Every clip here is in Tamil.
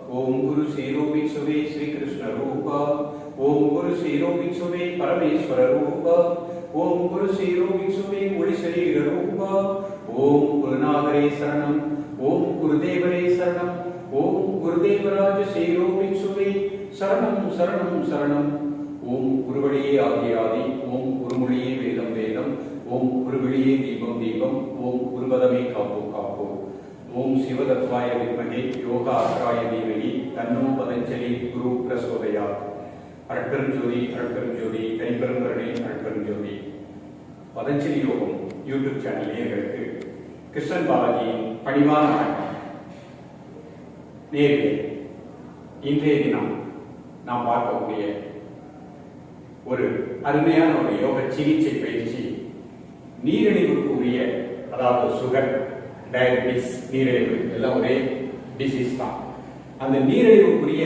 ओम गुरु श्री भिक्षुवे श्री कृष्ण रूप। ओम गुरु श्री भिक्षुवे परमेश्वर रूप। ओम गुरु श्री भिक्षुवे मुळि शरीर रूप। ओम गुरुनाथरे शरणम। ओम गुरुदेवरे शरणम। ओम गुरुदेवराज श्री भिक्षुवे शरणम शरणम शरणम। ओम गुरुवडिये आदि आदि। ओम गुरुमொழியே வேதம் வேதம்। ओम गुरुवडिये दीपम दीपम। ओम गुरुपदमे कापो कापो। ओम शिवदत्वाय विद्महे योगाग्राय धीमहि तन्नो पतंजलि गुरु प्रचोदयात्। அருட்பெரும் ஜோதி அருட்பெரும் ஜோதி கைப்பெரும் கருணை அருட்பெரும் ஜோதி. பதஞ்சலி யோகம் யூடியூப் சேனல் நேயர்களுக்கு கிருஷ்ணன் பாலாஜியின் பணிவான வணக்கம். நேயர்களே, இன்றைய தினம் நாம் பார்க்கக்கூடிய ஒரு அருமையான ஒரு யோக சிகிச்சை பயிற்சி நீரிழிவுக்கு உரிய, அதாவது சுகர், டயபிட்டிஸ், நீரிழிவு எல்லாம் ஒரே டிசீஸ் தான். அந்த நீரிழிவுக்குரிய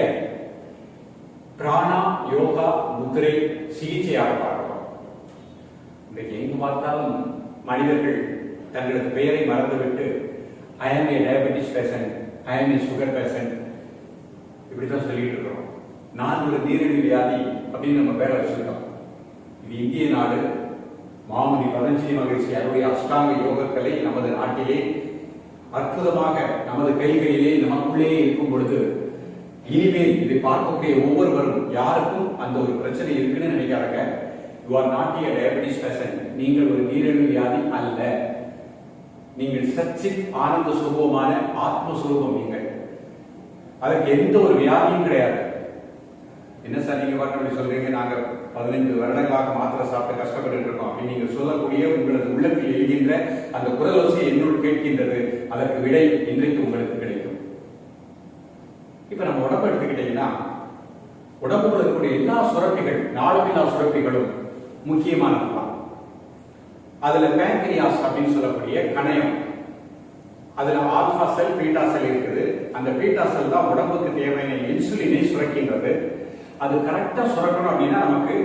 பிராணா யோகா முத்திரை சிகிச்சையாக பார்க்கிறோம். இன்றைக்கு எங்கு பார்த்தாலும் மனிதர்கள் தங்களது பெயரை மறந்துவிட்டு ஐ ஆம் ஏ டயபிட்டிஸ் பேஷண்ட், ஐ ஆம் ஏ சுகர் பேஷண்ட் இப்படித்தான் சொல்லிட்டு இருக்கிறோம். நான் ஒரு நீரிழிவு வியாதி அப்படின்னு நம்ம பேரை வச்சிருக்கோம். இது இந்திய நாடு. மாமுனி பதஞ்சலி மகரிஷி அருடைய அஷ்டாங்க யோகக்கலை நமது நாட்டிலே அற்புதமாக நமது கைகளிலே நமக்குள்ளே இருக்கும் பொழுது இனிமேல் இதை பார்க்கக்கூடிய ஒவ்வொருவரும் யாருக்கும் அந்த ஒரு பிரச்சனை இருக்குன்னு நினைக்கிறாங்க. You are not a diabetes patient. நீங்கள் ஒரு நீரிழிவு வியாதி அல்ல. நீங்கள் சச்சித் ஆனந்த சுரூபமான ஆத்மஸ்வரூபம். நீங்கள் அதற்கு எந்த ஒரு வியாதியும் கிடையாது. என்ன சார் நீங்க பார்க்க சொல்றீங்க, நாங்க 15 வருடங்களாக மாத்திரை சாப்பிட்டு கஷ்டப்பட்டு இருக்கோம் அப்படின்னு நீங்க சொல்லக்கூடிய உங்களது உள்ளத்தில் எழுகின்ற அந்த குரலோசை என்னுள் கேட்கின்றது. அதற்கு விடை இன்றைக்கு உங்களுக்கு கிடைக்கும். இப்ப நம்ம உடம்பு எடுத்துக்கிட்டீங்கன்னா, உடம்புல இருக்கக்கூடிய எல்லா சுரப்பிகள், நாளமில்லா சுரப்பிகளும் முக்கியமானதுதான். அதுல பேங்க்ரியாஸ் அப்படின்னு சொல்லக்கூடிய கணையம், அதுல ஆல்பா செல், பீட்டா செல் இருக்குது. அந்த பீட்டா செல் தான் உடம்புக்கு தேவையான இன்சுலினை சுரக்கின்றது. அது கரெக்டா சுரக்கணும் அப்படின்னா நமக்கு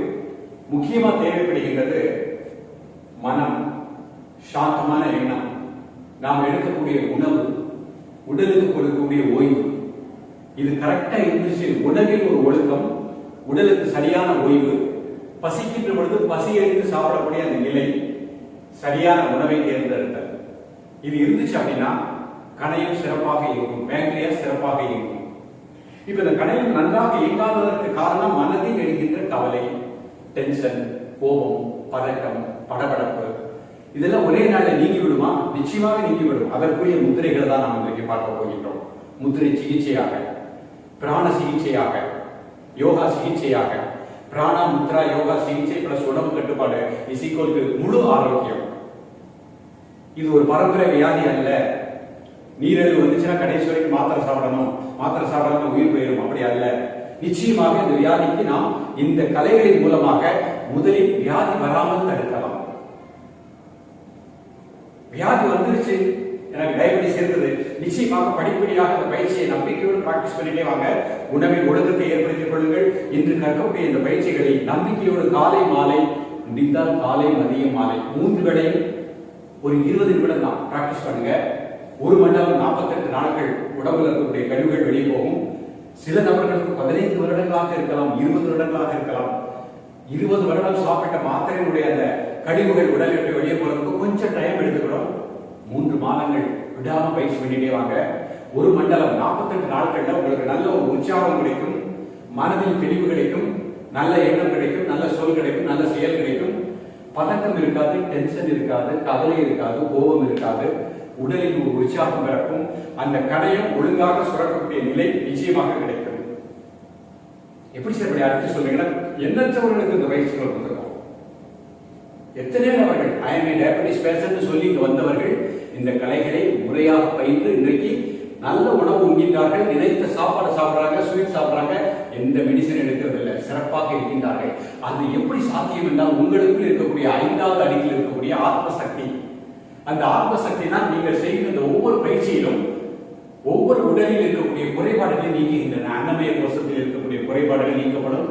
முக்கியமா தேவைப்படுகின்றது மனம், சாந்தமான எண்ணம், நாம் எடுக்கக்கூடிய உணவு, உடலுக்கு கொடுக்கக்கூடிய ஓய்வு. இது கரெக்டா இருந்துச்சு. உணவில் ஒரு ஒழுக்கம், உடலுக்கு சரியான ஓய்வு, பசிக்கின்ற பொழுது பசி எடுத்து சாப்பிடக்கூடிய அந்த நிலை, சரியான உணவை தேர்ந்தெடுத்தல், இது இருந்துச்சு அப்படின்னா கணையம் சிறப்பாக இருக்கும், பேங்க்ரியாஸ் சிறப்பாக இருக்கும். இப்ப இந்த கணையம் நன்றாக இயங்காததற்கு காரணம் மனதில் எழுகின்ற கவலை, டென்ஷன், கோபம், பதட்டம், படபடப்பு. இதெல்லாம் ஒரே நாள்ல நீங்கி விடுமா? நிச்சயமாக நீங்கி விடும். அதற்குரிய முத்திரைகள் தான் நாம் இன்றைக்கு பார்க்க போகின்றோம். முத்திரை சிகிச்சையாக, பிராண சிகிச்சையாக, யோகா சிகிச்சையாக. பிராணா முத்ரா யோகா சிகிச்சை பிளஸ் உணவு கட்டுப்பாடு இஸ் ஈக்குவல் டு முழு ஆரோக்கியம். இது ஒரு பரம்பரை வியாதி அல்ல. நீரிழிவு வந்துச்சுன்னா கடைசி வரைக்கும் மாத்திரை சாப்பிடணும், மாத்திரை சாப்பிடாம உயிர் போயிடும், அப்படி அல்ல. நிச்சயமாக இந்த வியாதிக்கு நாம் இந்த கலைகளின் மூலமாக முதலில் வியாதி வராமல் தடுக்கலாம். வியாதி வந்துருச்சு, எனக்கு டயபிட்டிஸ் இருக்குது, நிச்சயமாக படிப்படியாக அந்த பயிற்சியை நம்பிக்கையோடு பிராக்டிஸ் பண்ணிட்டே வாங்க. உணவில் ஒழுக்கத்தை ஏற்படுத்திக் கொள்ளுங்கள். இன்று கற்கக்கூடிய இந்த பயிற்சிகளை நம்பிக்கையோடு காலை மாலை, முடிந்தால் காலை மதியம் மாலை 3 வேளையும் ஒரு 20 நிமிடம் தான் பிராக்டிஸ் பண்ணுங்க. ஒரு மண்டலம் 48 நாட்கள் உடம்புல இருக்கக்கூடிய கழிவுகள் வெளியே போகும். சில நபர்களுக்கு 15 வருடங்களாக இருக்கலாம், 20 வருடங்களாக இருக்கலாம். 20 வருடம் சாப்பிட்ட மாத்திரையினுடைய அந்த கழிவுகள் உடல் விட்டு வெளியே போறதுக்கு கொஞ்சம் டைம் எடுத்துக்கணும். 3 மாதங்கள் விடாம பயிற்சி பண்ணிட்டே வாங்க. ஒரு மண்டலம் 48 நாட்கள்ல உங்களுக்கு நல்ல ஒரு உற்சாகம் கிடைக்கும், மனதில் தெளிவு கிடைக்கும், நல்ல எண்ணம் கிடைக்கும், நல்ல சொல் கிடைக்கும், நல்ல செயல் கிடைக்கும். பதட்டம் இருக்காது, டென்ஷன் இருக்காது, கவலை இருக்காது, கோபம் இருக்காது. உடலில் ஒரு உற்சாகம் பிறக்கும். அந்த கணையம் ஒழுங்காக சுரக்கக்கூடிய நிலை நிச்சயமாக கிடைக்கும். எப்படி சார் அடுத்து சொல்றீங்கன்னா, எண்ணற்றவர்களுக்கு இந்த பயிற்சிகள் கொடுத்துருக்கோம். எத்தனை நபர்கள் ஐ ஆம் ஏ டயபிட்டிஸ் பேஷண்ட் சொல்லி வந்தவர்கள் இந்த கலைகளை முறையாக பயின்று இன்றைக்கு நல்ல உணவு உண்கின்றார்கள், நினைத்த சாப்பாடு சாப்பிடுறாங்க, ஸ்வீட் சாப்பிடுறாங்க, எந்த மெடிசன் எடுக்கிறது இல்லை, சிறப்பாக இருக்கின்றார்கள். அது எப்படி சாத்தியம் என்றால் உங்களுக்குள் இருக்கக்கூடிய 5வது அடியில் இருக்கக்கூடிய ஆத்மசக்தி. அந்த ஆத்மசக்தி தான் நீங்கள் செய்கின்ற ஒவ்வொரு பயிற்சியிலும் ஒவ்வொரு உடலில் இருக்கக்கூடிய குறைபாடுகளை நீக்குகின்றன. அன்னமய கோஷத்தில் இருக்கக்கூடிய குறைபாடுகள் நீக்கப்படும்,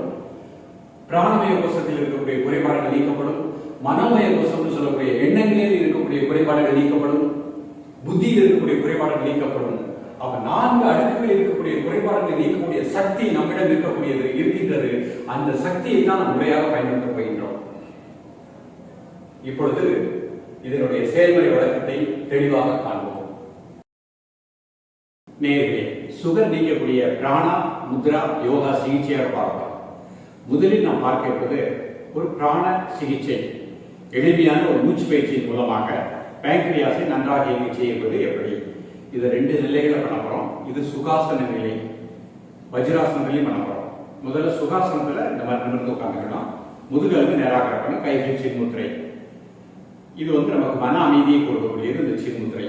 பிராணமய கோஷத்தில் இருக்கக்கூடிய குறைபாடுகள் நீக்கப்படும், மனோமய கோஷம் சொல்லக்கூடிய எண்ணங்களில் இருக்கக்கூடிய குறைபாடுகள் நீக்கப்படும், புத்தியில் இருக்கக்கூடிய குறைபாடுகள் நீக்கப்படும். அப்ப 4 அடுக்குகள் இருக்கக்கூடிய குறைபாடுகளை நீக்கக்கூடிய சக்தி நம்மிடம் இருக்கின்றது. அந்த சக்தியை தான் நாம் முறையாக பயன்படுத்த போகின்றோம். இப்பொழுது இதனுடைய செயல்முறை விளக்கத்தை தெளிவாக காண்போம். நேர்களே, சுகர் நீக்கக்கூடிய பிராணா, முத்ரா, யோகா சிகிச்சையாக பார்க்கலாம். முதலில் நாம் பார்க்க இருப்பது ஒரு பிராண சிகிச்சை. எளிமையான ஒரு மூச்சு பயிற்சியின் மூலமாக பேங்க்ரியாஸை நன்றாக இயங்க செய்வது எப்படி? இது 2 நிலைகளை பண்ண போறோம். இது சுகாசன நிலை, வஜ்ராசனத்திலையும் பண்ண போறோம். முதல்ல சுகாசனத்துல இந்த மாதிரி நிமிர்ந்து உட்காந்துக்கணும். முதுகெலும்பு நேராக இருக்கணும். கைகள் சின்முத்திரை. இது நமக்கு மன அமைதியை கொடுக்கக்கூடியது இந்த சின்முத்திரை.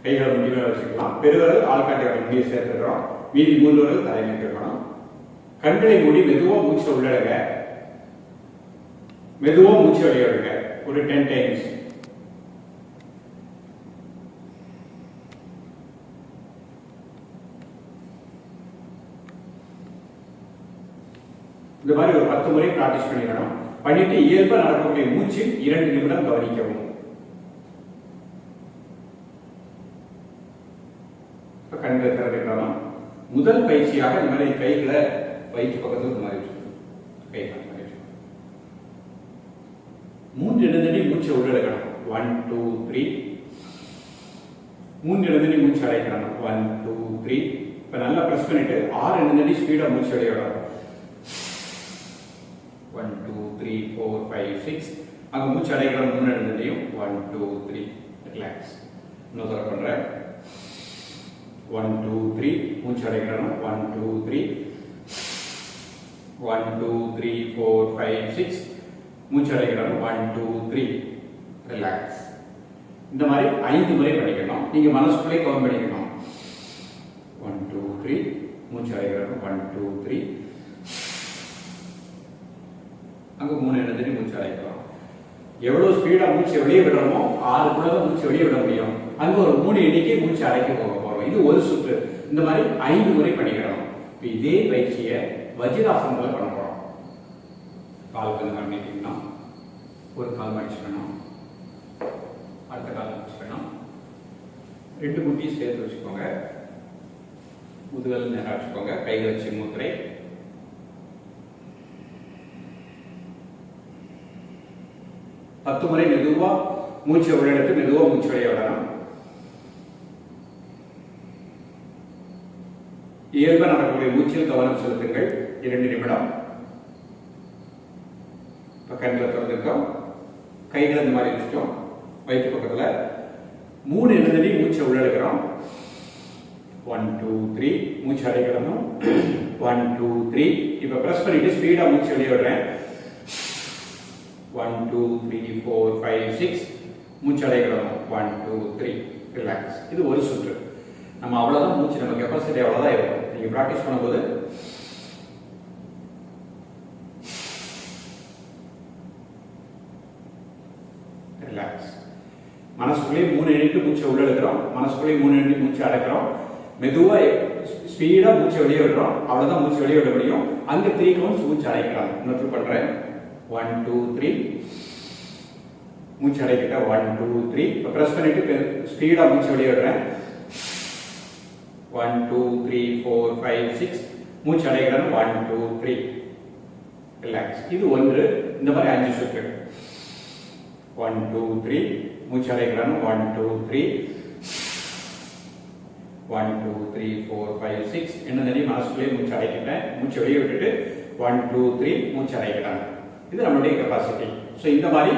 கைகளை முடிவை வச்சுக்கலாம். பெருவரல் ஆள்காட்டியோட முடியை சேர்த்துக்கிறோம். மீதி 3 விரல் தலைமை இருக்கணும். கண்களை மூடி மெதுவா மூச்சை உள்ளடங்க. மெதுவா மூச்சு வெளியிடுங்க. ஒரு 10 டைம்ஸ். இந்த மாதிரி ஒரு 10 முறை பிராக்டிஸ் பண்ணிக்கணும். பண்ணிட்டு இயல்பா நடக்கக்கூடிய மூச்சில் 2 நிமிடம் கவனிக்கவும். கண்களை திறந்துக்கலாம். முதல் பயிற்சியாக இந்த மாதிரி கைகளை வயிற்று பக்கத்தில் இந்த மாதிரி கை 3 இடந்தடி மூச்சை உள்ளடக்கணும். 1 2 3. 3 இடந்தடி மூச்சு அடைக்கணும். 1 2 3. இப்ப நல்லா பிரஸ் பண்ணிட்டு 6 இடந்தடி ஸ்பீடா மூச்சு அடையணும். 1 2 3 4 5 6. அங்க மூச்சு அடைக்கிற 3 இடந்தடியும் 1 2 3. ரிலாக்ஸ். இன்னொரு தடவை பண்றேன். 1 2 3. மூச்சு அடைக்கணும். 1 2 3. 1 2 3 4 5 6. மூச்சு அடைக்கணும். 1 2 3. ரிலாக்ஸ். இந்த மாதிரி 5 முறை பண்ணிக்கணும். நீங்க மனசுக்குள்ளே கவுண்ட் பண்ணிக்கணும். 1 2 3. மூச்சு அடைக்கணும். 1 2 3. அங்க 3 இடத்துல மூச்சு அடைக்கிறோம். எவ்வளவு ஸ்பீடா மூச்சு வெளியே விடுறோமோ 6 கூட தான் மூச்சு வெளியே விட முடியும். அங்க ஒரு 3 எண்ணிக்கை மூச்சு அடைக்க போக போறோம். இது ஒரு சுற்று. இந்த மாதிரி 5 முறை பண்ணிக்கிறோம். இதே பயிற்சியை வஜ்ராசனத்துல பண்ண போறோம். கால் கொஞ்சம் பண்ணிட்டீங்கன்னா ஒரு கால் மடிச்சுக்கணும். அடுத்த கால் மடிச்சுக்கணும். 2 குட்டியும் சேர்த்து வச்சுக்கோங்க. முதுகல் நேரம் வச்சுக்கோங்க. கைகள் வச்சு முத்திரை. பத்து முறை மெதுவா மூச்சை உள்ளெடுத்து மெதுவா மூச்சு வெளியே விடணும். இயல்பா நடக்கக்கூடிய மூச்சில் கவனம் செலுத்துங்கள். 2 நிமிடம். கண்களை திறந்துட்டோம். கைகளை இந்த மாதிரி வச்சுட்டோம். வயிற்று பக்கத்துல 3 இடந்தடி மூச்சை உள்ளெடுக்கிறோம். 1 2 3. மூச்சு அடைக்கணும். 1 2 3. இப்ப பிரஸ் பண்ணிட்டு ஸ்பீடா மூச்சு வெளியே விடுறேன். 1 2 3 4 5 6. மூச்சு அடைக்கணும். 1 2 3. ரிலாக்ஸ். இது ஒரு சுற்று. நம்ம அவ்வளவுதான் மூச்சு, நம்ம கெப்பாசிட்டி அவ்வளவுதான் இருக்கும். நீங்க பிராக்டிஸ் பண்ணும்போது ரிலாக்ஸ். மனசுக்குள்ளே 3 எண்ணிட்டு மூச்சை உள்ள எடுக்கிறோம். மனசுக்குள்ளே 3 எண்ணிட்டு மூச்சை அடக்கிறோம். மெதுவா ஸ்பீடா மூச்சை வெளியே விடுறோம். அவ்வளவுதான் மூச்சு வெளியே விட முடியும். அங்க 3 கவுண்ட்ஸ் மூச்சு அடைக்கலாம். இன்னொரு பண்றேன். 1 2 3. மூச்சு அடைக்கிட்ட 1 2 3. இப்ப பிரஸ் பண்ணிட்டு ஸ்பீடா மூச்சு வெளியே விடுறேன். 1 2 3 4 5 6. மூச்சு அடைக்கிறேன். 1 2 3. ரிலாக்ஸ். இது ஒன்று. இந்த மாதிரி 5 சுற்று. 1 2 3. மூச்சு அடைக்கிறேன். 1 2 3. 1 2 3 4 5 6. என்ன தெரியும், மனசுக்குள்ளே மூச்சு அடைக்கிட்டேன். மூச்சு வெளியே விட்டுட்டு 1 2 3 மூச்சு அடைக்கிறாங்க. இது நம்மளுடைய கெப்பாசிட்டி. ஸோ இந்த மாதிரி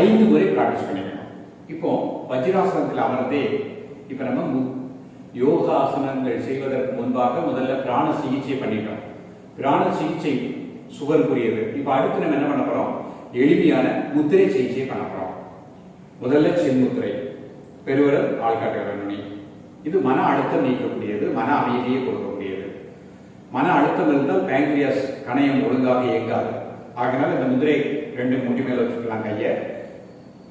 5 முறை பிராக்டிஸ் பண்ணிக்கணும். இப்போ வஜ்ராசனத்தில் அமர்ந்தே இப்போ நம்ம யோகாசனங்கள் செய்வதற்கு முன்பாக முதல்ல பிராண சிகிச்சை பண்ணிட்டோம். பிராண சிகிச்சை சுகருக்குரியது. இப்போ அடுத்து நம்ம என்ன பண்ண போறோம், எளிமையான முத்திரை சிகிச்சை பண்ண போறோம். முதல்ல சின்முத்திரை, பெருவிரல் ஆள்காட்டு நுனி. இது மன அழுத்தம் நீக்கக்கூடியது, மன அமைதியை கொடுக்கக்கூடியது. மன அழுத்தம் இருந்தால் பேங்க்ரியாஸ் கணையம் ஒழுங்காக இயங்காது. ஆகினால் இந்த முதிரை 2 முட்டி மேல வச்சுக்கலாம் கையை.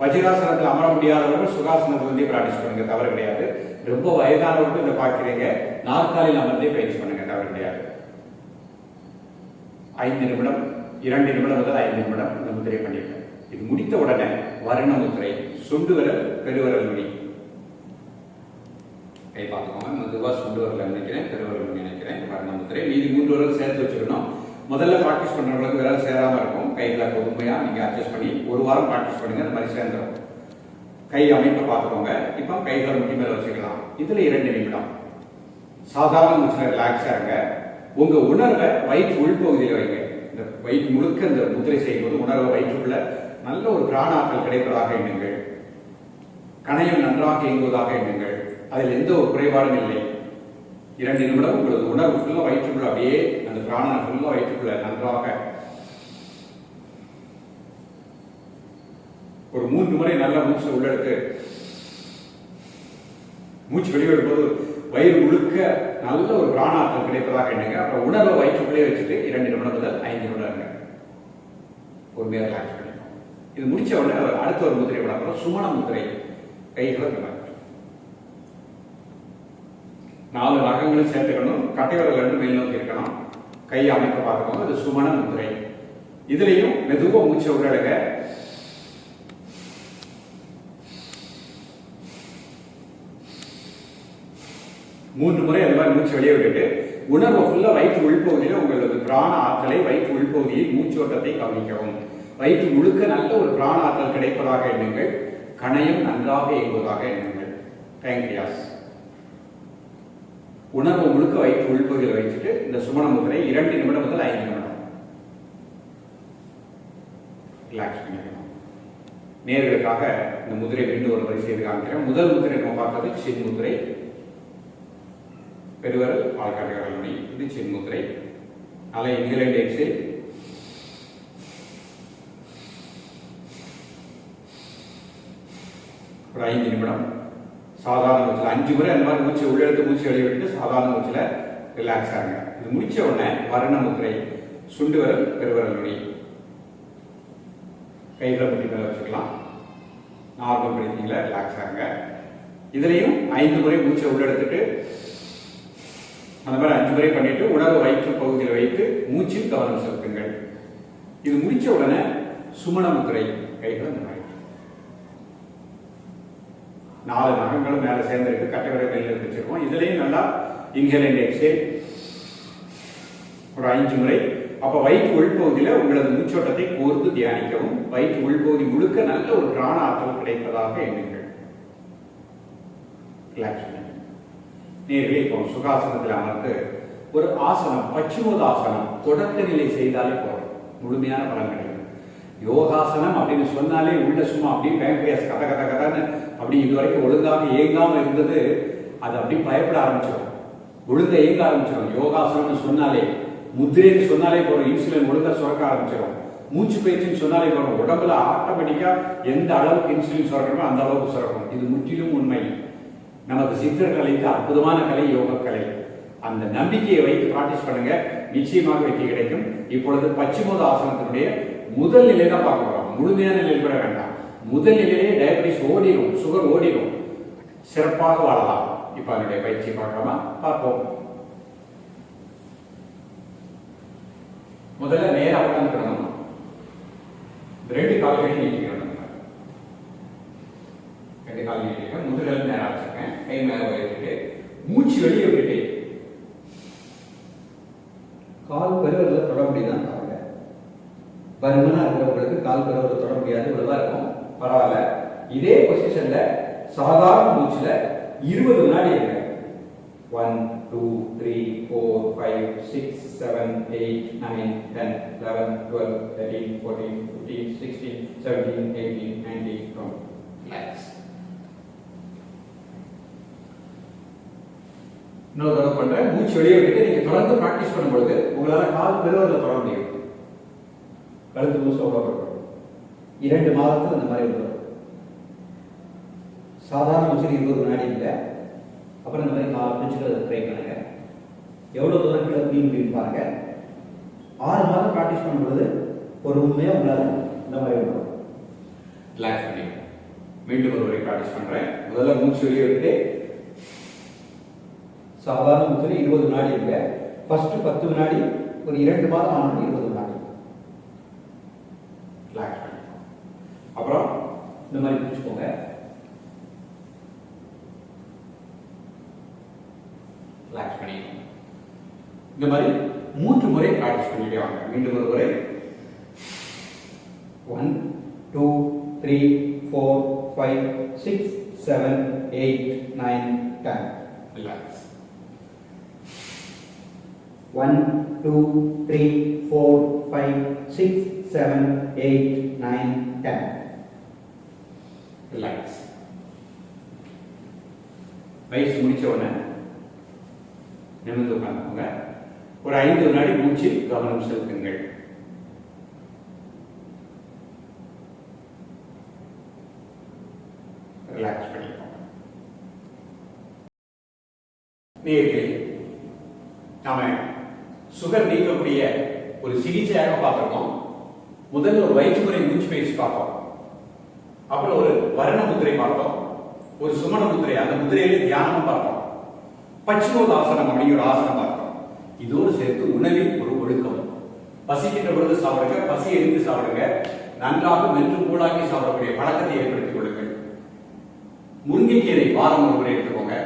வஜ்ராசனத்தில் அமர முடியாதவர்கள் சுகாசனத்தில் வந்து பிராக்டிஸ் பண்ணுங்க, தவறு கிடையாது. ரொம்ப வயதானவர்கள் இதை பார்க்கிறீங்க, நாற்காலியில் அமர்ந்தே பயிற்சி பண்ணுங்க, தவறு கிடையாது. 5 நிமிடம், 2 நிமிடம் முதல் 5 நிமிடம் இந்த முத்திரை பண்ணிருக்கேன். இது முடித்த உடனே வர்ண முத்திரை, சுண்டு விரல் பெருவிரல் நுனி கை பார்த்துக்கோங்க. மெதுவாக சுண்டு வரல நினைக்கிறேன், பெருவரல் நினைக்கிறேன். வர்ண முத்திரை. மீதி 3 விரல் சேர்த்து வச்சுக்கணும். முதல்ல ப்ராக்டிஸ் பண்ணுறவங்களுக்கு விரல் சேராமல் இருக்கும். கைகளை பொறுமையாக நீங்கள் அட்ஜஸ்ட் பண்ணி 1 வாரம் ப்ராக்டிஸ் பண்ணுங்க. அந்த மாதிரி சேர்ந்துடும். கை அமைப்பை பார்த்துக்கோங்க. இப்போ கைகளை முட்டி மேலே வச்சுக்கலாம். இதில் 2 நிமிடம் சாதாரண மூச்சில் ரிலாக்ஸாக இருங்க. உங்கள் உணர்வை வயிற்று உள்பகுதியில் வைங்க. இந்த வயிற்று முழுக்க இந்த முத்திரை செய்யும்போது உணர்வை வயிற்றுக்குள்ள நல்ல ஒரு பிராணாற்றல் கிடைப்பதாக எண்ணுங்கள். கணையம் நன்றாக இயங்குவதாக எண்ணுங்கள். அதில் எந்த ஒரு குறைபாடும் இல்லை. 2 நிமிடம் உங்களது உணர்வு ஃபுல்லாக வயிற்றுக்குள்ள அப்படியே அந்த பிராணனை ஃபுல்லாக வயிற்றுக்குள்ள நன்றாக ஒரு 3 முறை நல்ல மூச்சு உள்ளெடுத்து மூச்சு வெளியிடும் போது வயிறு முழுக்க நல்ல ஒரு பிராணாற்றல் கிடைப்பதாக எண்ணுங்க. அப்புறம் உணர்வை வயிற்றுக்குள்ளே வச்சுட்டு 2 நிமிடம் முதல் 5 நிமிடம் இருங்க. பொறுமையாக ரிலாக்ஸ் பண்ணிக்கணும். இது முடிச்ச உடனே அடுத்த ஒரு முத்திரை விட சுமண முத்திரை. கைகளை 4 நகங்களும் சேர்த்துக்கணும். கட்டை விரல் 2 மேல் நோக்கி இருக்கணும். கை அமைப்பை பார்த்துக்கோங்க. அது சுமண முத்திரை. இதுலையும் மெதுவாக மூச்சை உள்ளடங்க. மூன்று முறை அந்த மாதிரி மூச்சு வெளியே விட்டுட்டு உணர்வு ஃபுல்லா வயிற்று உள்பகுதியில் உங்களது பிராண ஆற்றலை வயிற்று உள்பகுதியில் மூச்சோட்டத்தை கவனிக்கவும். வயிற்று முழுக்க நல்ல ஒரு பிராண ஆற்றல் கிடைப்பதாக எண்ணுங்கள். கணையம் நன்றாக இயங்குவதாக எண்ணுங்கள். பேங்க்ரியாஸ் உணர்வு முழுக்க வயிற்று உள்பகுதியில் வைத்துட்டு இந்த சுமண முத்திரை 2 நிமிடம் முதல் 5 நிமிடம் ரிலாக்ஸ் பண்ணிக்கணும். நேர்களுக்காக இந்த முதிரை மீண்டும் ஒரு முறை செய்து காமிக்கிறேன். முதல் முத்திரை நம்ம பார்த்தது சின் முத்திரை. பெருவரல் பால்காட்டு விரல். இது சின் முத்திரை. அலை இன்ஹேல் எக்ஸேல். ஒரு 5 நிமிடம் சாதாரண மூச்சில் 5 முறை அந்த மாதிரி மூச்சு உள்ளெடுத்து மூச்சு வெளியே விட்டு சாதாரண மூச்சில் ரிலாக்ஸ் ஆகுங்க. இது முடிச்ச உடனே வர்ண முத்திரை. சுண்டு விரல் பெருவரல் நுனி. கைகளை முட்டி மேலே வச்சுக்கலாம். நார்மல் பிரீத்திங்ல ரிலாக்ஸ் ஆகுங்க. இதுலையும் 5 முறை மூச்சை உள்ளெடுத்துட்டு அந்த மாதிரி 5 முறை பண்ணிட்டு உணர்வு வயிற்று பகுதியில் வைத்து மூச்சில் கவனம் செலுத்துங்கள். இது முடிச்ச உடனே சுமண முத்திரை. கைகளை இந்த மாதிரி 4 நகங்களும் மேலே சேர்ந்திருக்கு. கட்டை விரல் மேல வச்சிருக்கோம். இதுலையும் நல்லா இன்ஹேல் அண்ட் எக்ஸேல் ஒரு 5 முறை. அப்ப வயிற்று உள்பகுதியில் உங்களது மூச்சோட்டத்தை கோர்த்து தியானிக்கவும். வயிற்று உள்பகுதி முழுக்க நல்ல ஒரு பிராண ஆற்றல் கிடைப்பதாக எண்ணுங்கள். ரிலாக்ஸ் பண்ணுங்க. நேர்களே இப்போ சுகாசனத்தில் அமர்ந்து ஒரு ஆசனம் பச்சுமோதாசனம் தொடக்க நிலை செய்தாலே போதும். முழுமையான பலன் கிடைக்கும். யோகாசனம் அப்படின்னு சொன்னாலே உள்ள சும்மா அப்படியே பேங்க்ரியாஸ் கத கத கதன்னு அப்படி இதுவரைக்கும் ஒழுங்காக இயங்காம இருந்தது. அது அப்படி பயப்பட ஆரம்பிச்சிடும். ஒழுங்க இயங்க ஆரம்பிச்சிடும். யோகாசனம்னு சொன்னாலே முத்திரைன்னு சொன்னாலே போறோம். இன்சுலின் ஒழுங்கா சுரக்க ஆரம்பிச்சிடும். மூச்சு பயிற்சின்னு சொன்னாலே போறோம். உடம்புல ஆட்டோமேட்டிக்கா எந்த அளவுக்கு இன்சுலின் சுரக்கணுமோ அந்த அளவுக்கு சுரக்கும். இது முற்றிலும் உண்மை. நமது சித்தர் கலைக்கு அற்புதமான கலை யோக கலை. அந்த நம்பிக்கையை வைத்து பிராக்டிஸ் பண்ணுங்க. நிச்சயமாக வெற்றி கிடைக்கும். இப்பொழுது பச்சுமோத ஆசனத்தினுடைய முதல் நிலை தான் பார்க்க போறோம். முழுமையான நிலையில் கூட வேண்டாம். முதல் நிலையிலே டயபிட்டிஸ் ஓடிடும், சுகர் ஓடிடும். சிறப்பாக வாழலாம். இப்ப அதனுடைய பயிற்சி பார்க்கலாமா? பார்ப்போம். முதல்ல நேரா உட்காந்துக்கணும். 2 கால்களையும் நீட்டிக்கணும். 2 கால் நீட்டிக்க முதுகல் நேரா வச்சிருக்கேன். கை மேல உயர்த்திட்டு மூச்சு வெளியே விட்டுட்டு கால் பெருவரில் தொட முடியுதான் பாருங்க. பருமனா இருக்கிறவங்களுக்கு கால் பெருவரில் தொட முடியாது. இவ்வளவா இருக்கும். பரவாயில்ல. இதே பொசிஷன்ல சாதாரண மூச்சுல 20 வினாடி இருங்க. 1 2 3 4 5 6 7 8 9 10 11 12 13 14 15 16 17 18 19 20. Relax. இன்னொரு தடவை பண்றேன். மூச்சு வெளியே விட்டு நீங்க தொடர்ந்து பிராக்டிஸ் பண்ணும்போது உங்களால கால் பெருவரில் தொட முடியும். கழுத்து மூச்சு அவ்வளவு 2 மாதத்துல இந்த மாதிரி வரும். சாதாரண மூச்சு 20 வினாடி இல்லை. அப்புறம் இந்த மாதிரி கால் பிடிச்சுக்கிறது ட்ரை பண்ணுங்க. எவ்வளவு தூரம் கீழே முடியும் பாருங்க. 6 மாதம் பிராக்டிஸ் பண்ணும்போது ஒரு உண்மையா உங்களால இந்த மாதிரி வரும். ரிலாக்ஸ் பண்ணி மீண்டும் ஒரு முறை பிராக்டிஸ் பண்றேன். முதல்ல மூச்சு வெளியே விட்டு சாதாரண மூச்சுல 20 வினாடி இல்லை. ஃபர்ஸ்ட் 10 வினாடி ஒரு 2 மாதம் ஆனாலும் 20 வினாடி ரிலாக்ஸ் பண்ணி அப்புறம் இந்த மாதிரி பிடிச்சுக்கோங்க. ரிலாக்ஸ் பண்ணிக்கணும். இந்த மாதிரி 3 முறை பிராக்டிஸ் பண்ணிட்டே வாங்க. மீண்டும் ஒரு முறை 1 2 3 4 5 6 7 8 9 10 ரிலாக்ஸ். 1 2 3 4 5 6 7 8 9 10 ரிலாக்ஸ். பயிற்சி முடிச்ச உடனே நிமிர்ந்து உட்கார்ந்துக்கோங்க. ஒரு 5 வினாடி மூச்சு கவனம் செலுத்துங்கள். ரிலாக்ஸ் பண்ணிக்கோங்க. நேயர்களே, நாம சுகர் நீக்கக்கூடிய ஒரு சிகிச்சையாக பார்த்திருக்கோம். முதல்ல ஒரு வயிற்றுமுறை மூச்சு பயிற்சி பார்த்தோம். அப்புறம் ஒரு வர்ண முத்திரை பார்த்தோம். ஒரு சுமண முத்திரை, அந்த முத்திரையிலே தியானமும் பார்த்தோம். பச்சிமோதாசனம் அப்படிங்கிற ஒரு ஆசனம் பார்த்தோம். இதோடு சேர்த்து உணவில் ஒரு ஒழுக்கம். பசிக்கின்ற பொழுது சாப்பிடுங்க, பசி எரிந்து சாப்பிடுங்க, நன்றாக மென்று கூழாக்கி சாப்பிடக்கூடிய பழக்கத்தை ஏற்படுத்திக் கொள்ளுங்கள். முருங்கைக்கீரை வாரம் ஒரு முறை எடுத்துக்கோங்க.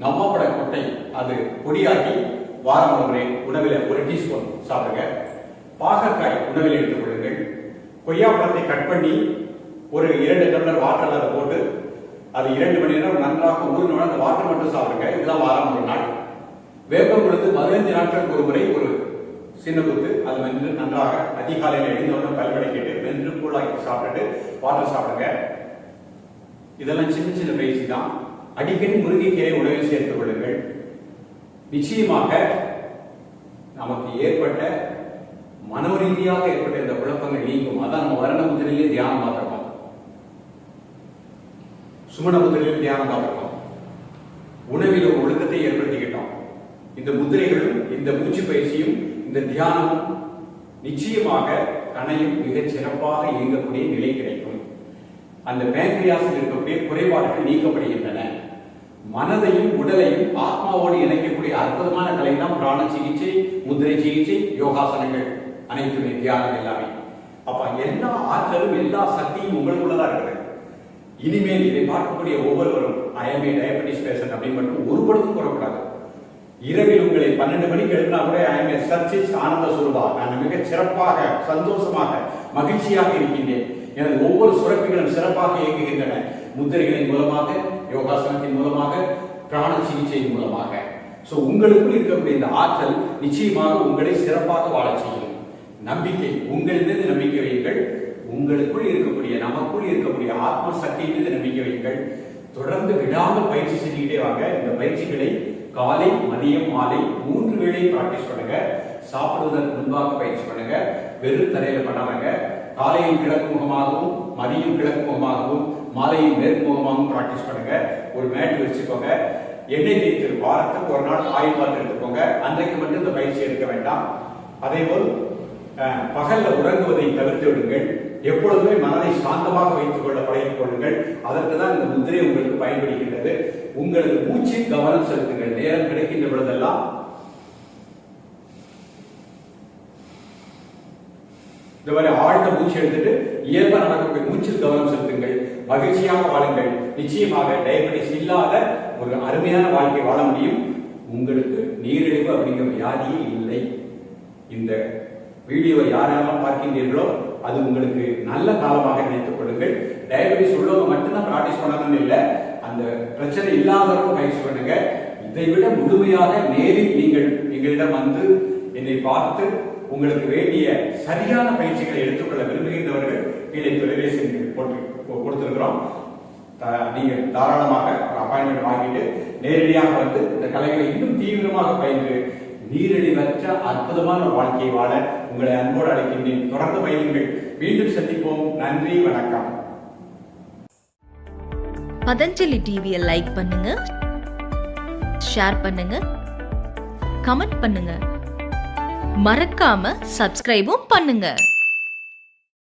நவ்வாப்பழ கொட்டை அது பொடியாக்கி வாரம் ஒரு முறை உணவில் 1 டீஸ்பூன் சாப்பிடுங்க. பாகற்காய் உணவில் எடுத்துக் கொள்ளுங்கள். கொய்யாப்பழத்தை கட் பண்ணி ஒரு 2 டம்ளர் வாட்டர் அதை போட்டு அது 2 மணி நேரம் நன்றாக ஊறின அந்த வாட்டர் மட்டும் சாப்பிடுங்க. இதுதான் வாரம் ஒரு நாள். வேப்பம் கொடுத்து 15 நாட்களுக்கு ஒரு முறை ஒரு சின்ன குத்து அது வந்து நன்றாக அதிகாலையில் எழுந்தவுடன் பல்வடை கேட்டு வென்று கூழாக்கி சாப்பிட்டுட்டு வாட்டர் சாப்பிடுங்க. இதெல்லாம் சின்ன சின்ன பயிற்சி தான். அடிக்கடி முருங்கைக்கீரை உணவில் சேர்த்துக் கொள்ளுங்கள். நிச்சயமாக நமக்கு ஏற்பட்ட மனோரீதியாக ஏற்பட்ட இந்த குழப்பங்கள் நீங்கும். அதான் நம்ம வர்ண முத்திரையிலே தியானம் பார்த்திருக்கோம், சுமண முத்திரையிலே தியானம் பார்த்திருக்கோம். உணவில் ஒரு ஒழுக்கத்தை ஏற்படுத்திக்கிட்டோம். இந்த முத்திரைகளும் இந்த மூச்சு பயிற்சியும் இந்த தியானமும் நிச்சயமாக கணையும் மிகச் சிறப்பாக இயங்கக்கூடிய நிலை கிடைக்கும். அந்த பேங்க்ரியாஸில் இருக்கக்கூடிய குறைபாடுகள் நீக்கப்படுகின்றன. மனதையும் உடலையும் ஆத்மாவோடு இணைக்கக்கூடிய அற்புதமான கலை தான் பிராண சிகிச்சை, முத்திரை சிகிச்சை, யோகாசனங்கள் அனைத்துமே, தியானம் எல்லாமே. அப்ப எல்லா ஆற்றலும் எல்லா சக்தியும் உங்களுக்குள்ளதான் இருக்குது. இனிமேல் இதை பார்க்கக்கூடிய ஒவ்வொருவரும் ஐஎம்ஏ டயபெட்டிஸ் பேஷண்ட் அப்படின்னு மட்டும் ஒரு பொழுதும் கூறக்கூடாது. இரவில் உங்களை 12 மணிக்கு எழுப்பினா கூட ஐஎம்ஏ சர்ச்சிஸ் ஆனந்த சுரூபா, நான் மிக சிறப்பாக சந்தோஷமாக மகிழ்ச்சியாக இருக்கின்றேன், எனது ஒவ்வொரு சுரப்பிகளும் சிறப்பாக இயங்குகின்றன, முத்திரைகளின் மூலமாக, யோகாசனத்தின் மூலமாக, பிராண சிகிச்சையின் மூலமாக. சோ உங்களுக்குள் இருக்கக்கூடிய இந்த ஆற்றல் நிச்சயமாக உங்களை சிறப்பாக வாழச் செய்யும். நம்பிக்கை, உங்கள் மீது நம்பிக்கை வையுங்கள். உங்களுக்குள் இருக்கக்கூடிய, நமக்குள் இருக்கக்கூடிய ஆத்ம சக்தி மீது நம்பிக்கை வையுங்கள். தொடர்ந்து விடாமல் பயிற்சி செஞ்சுக்கிட்டே வாங்க. இந்த பயிற்சிகளை காலை, மதியம், மாலை 3 வேளை பிராக்டிஸ் பண்ணுங்க. சாப்பிடுவதற்கு முன்பாக பயிற்சி பண்ணுங்க. வெறும் தரையில பண்ணாங்க. காலையில் கிழக்கு முகமாகவும், மதியம் கிழக்கு முகமாகவும், மாலையில் மேற்கு முகமாகவும் பிராக்டிஸ் பண்ணுங்க. ஒரு மேட் வச்சுக்கோங்க. எண்ணெய் தேய்த்து வாரத்துக்கு ஒரு நாள் ஆயில் பாத் எடுத்துக்கோங்க. அன்றைக்கு மட்டும் இந்த பயிற்சி எடுக்க வேண்டாம். அதேபோல் பகல்ல உறங்குவதை தவிர்த்து விடுங்கள். எப்பொழுதுமே மனதை சாந்தமாக வைத்துக் கொள்ள பழகிக் கொள்ளுங்கள். அதற்கு தான் இந்த முத்திரை உங்களுக்கு பயன்படுகின்றது. உங்களது மூச்சில் கவனம் செலுத்துங்கள். நேரம் கிடைக்கின்ற பொழுதெல்லாம் இந்த மாதிரி ஆழ்ந்த மூச்சு எடுத்துட்டு இயல்பா நடக்கக்கூடிய மூச்சில் கவனம் செலுத்துங்கள். மகிழ்ச்சியாக வாழுங்கள். நிச்சயமாக டயபெட்டிஸ் இல்லாத ஒரு அருமையான வாழ்க்கை வாழ முடியும். உங்களுக்கு நீரிழிவு அப்படிங்கிற வியாதியே இல்லை. இந்த வீடியோவை யாரெல்லாம் பார்க்கின்றீர்களோ அது உங்களுக்கு நல்ல காலமாக நினைத்துக் கொள்ளுங்கள். டயபெட்டிஸ் உள்ளவங்க மட்டும்தான் பிராக்டிஸ் பண்ணணும்னு இல்லை, அந்த பிரச்சனை இல்லாதவர்களும் பயிற்சி பண்ணுங்க. இதை விட முழுமையாக நேரில் நீங்கள் எங்களிடம் வந்து என்னை பார்த்து உங்களுக்கு வேண்டிய சரியான பயிற்சிகளை எடுத்துக்கொள்ள விரும்புகின்றவர்கள் கீழே தொலைபேசி கொடுத்திருக்கிறோம். நீங்கள் தாராளமாக அப்பாயின்மெண்ட் வாங்கிட்டு நேரடியாக வந்து இந்த கலைகளை இன்னும் தீவிரமாக பயின்று நீரிழிவற்ற அற்புதமான ஒரு வாழ்க்கையை வாழ உங்களை அன்போடு அழைக்கின்றேன். தொடர்ந்து பயிலுங்கள். மீண்டும் சந்திப்போம். நன்றி, வணக்கம். பதஞ்சலி டிவியை லைக் பண்ணுங்க, ஷேர் பண்ணுங்க, கமெண்ட் பண்ணுங்க, மறக்காம சப்ஸ்கிரைபும் பண்ணுங்க.